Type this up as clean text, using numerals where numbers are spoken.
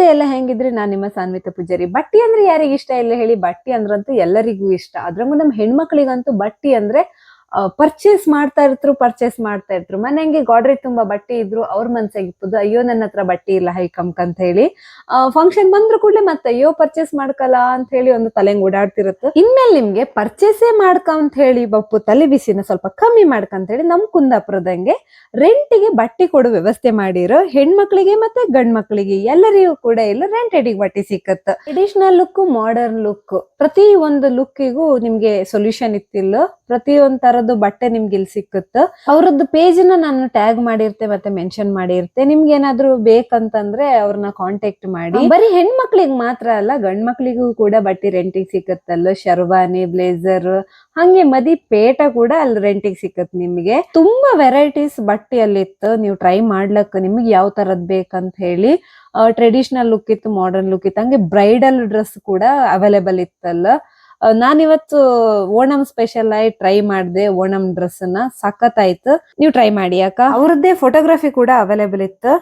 ನಮಸ್ತೆ, ಎಲ್ಲ ಹೆಂಗಿದ್ರಿ? ನಾನ್ ನಿಮ್ಮ ಸಾನ್ವಿತ ಪೂಜಾರಿ. ಬಟ್ಟಿ ಅಂದ್ರೆ ಯಾರಿಗ ಇಷ್ಟ ಇಲ್ಲ ಹೇಳಿ? ಬಟ್ಟಿ ಅಂದ್ರಂತೂ ಎಲ್ಲರಿಗೂ ಇಷ್ಟ. ಅದ್ರಂಗೂ ನಮ್ ಹೆಣ್ಮಕ್ಳಿಗಂತೂ ಬಟ್ಟಿ ಅಂದ್ರೆ ಪರ್ಚೇಸ್ ಮಾಡ್ತಾ ಇರ್ತ್ರು. ಮನೆಗೆ ಗಾಡ್ರಿ ತುಂಬಾ ಬಟ್ಟೆ ಇದ್ರು ಅವ್ರ ಮನ್ಸಾಗಿಪ್ಪದು, ಅಯ್ಯೋ ನನ್ನ ಹತ್ರ ಬಟ್ಟೆ ಇಲ್ಲ ಹೈಕಂಕ್ ಅಂತ ಹೇಳಿ ಫಂಕ್ಷನ್ ಬಂದ್ರು ಕೂಡಲೇ ಮತ್ತೆ ಅಯ್ಯೋ ಪರ್ಚೇಸ್ ಮಾಡ್ಕಲ್ಲ ಅಂತ ಹೇಳಿ ಒಂದು ತಲೆಂಗ್ ಓಡಾಡ್ತಿರುತ್ತೆ. ಇನ್ಮೇಲೆ ನಿಮ್ಗೆ ಪರ್ಚೇಸೇ ಮಾಡ್ಕ ಅಂತ ಹೇಳಿ ಬಪ್ಪು ತಲೆ ಬಿಸಿನ ಸ್ವಲ್ಪ ಕಮ್ಮಿ ಮಾಡ್ಕಂತ ಹೇಳಿ ನಮ್ ಕುಂದಾಪುರದಂಗೆ ರೆಂಟಿಗೆ ಬಟ್ಟೆ ಕೊಡೋ ವ್ಯವಸ್ಥೆ ಮಾಡಿರೋ ಹೆಣ್ಮಕ್ಳಿಗೆ ಮತ್ತೆ ಗಂಡ್ ಮಕ್ಳಿಗೆ ಎಲ್ಲರಿಗೂ ಕೂಡ ಇಲ್ಲ ರೆಂಟೆಡಿಗೆ ಬಟ್ಟೆ ಸಿಕ್ಕತ್ತ. ಟ್ರೆಡಿಷನಲ್ ಲುಕ್, ಮಾಡರ್ನ್ ಲುಕ್, ಪ್ರತಿ ಒಂದು ಲುಕ್ಕಿಗೂ ನಿಮ್ಗೆ ಸೊಲ್ಯೂಷನ್ ಇತ್ತಿಲ್ಲ. ಪ್ರತಿ ಒಂದ್ ತರದ್ದು ಬಟ್ಟೆ ನಿಮ್ಗೆ ಇಲ್ಲಿ ಸಿಕ್ಕುತ್ತ. ಅವ್ರದ್ದು ಪೇಜ್ ನ ನಾನು ಟ್ಯಾಗ್ ಮಾಡಿರ್ತೆ ಮತ್ತೆ ಮೆನ್ಷನ್ ಮಾಡಿರ್ತೆ. ನಿಮ್ಗೆ ಏನಾದ್ರು ಬೇಕಂತಂದ್ರೆ ಅವ್ರನ್ನ ಕಾಂಟ್ಯಾಕ್ಟ್ ಮಾಡಿ. ಬರೀ ಹೆಣ್ಮಕ್ಳಿಗೆ ಮಾತ್ರ ಅಲ್ಲ, ಗಂಡ್ ಮಕ್ಳಿಗೂ ಕೂಡ ಬಟ್ಟೆ ರೆಂಟಿಗೆ ಸಿಕ್ಕತ್ತಲ್ಲ. ಶರ್ವಾನಿ, ಬ್ಲೇಸರ್, ಹಂಗೆ ಮದಿ ಪೇಟ ಕೂಡ ಅಲ್ಲಿ ರೆಂಟಿಗೆ ಸಿಕ್ಕತ್. ನಿಮ್ಗೆ ತುಂಬಾ ವೆರೈಟೀಸ್ ಬಟ್ಟೆ ಅಲ್ಲಿ ಇತ್ತು. ನೀವು ಟ್ರೈ ಮಾಡ್ಲಕ್ ನಿಮ್ಗೆ ಯಾವ ತರದ್ ಬೇಕಂತ ಹೇಳಿ. ಟ್ರೆಡಿಷನಲ್ ಲುಕ್ ಇತ್ತು, ಮಾಡರ್ನ್ ಲುಕ್ ಇತ್ತು, ಹಂಗೆ ಬ್ರೈಡಲ್ ಡ್ರೆಸ್ ಕೂಡ ಅವೈಲೇಬಲ್ ಇತ್ತಲ್ಲ. ನಾನಿವತ್ತು ಓಣಂ ಸ್ಪೆಷಲ್ ಆಗಿ ಟ್ರೈ ಮಾಡಿದೆ. ಓಣಂ ಡ್ರೆಸ್ ನ ಸಖತ್ ಆಯ್ತು, ನೀವು ಟ್ರೈ ಮಾಡಿ. ಯಾಕ ಅವ್ರದ್ದೇ ಫೋಟೋಗ್ರಫಿ ಕೂಡ ಅವೈಲೇಬಲ್ ಇತ್ತು.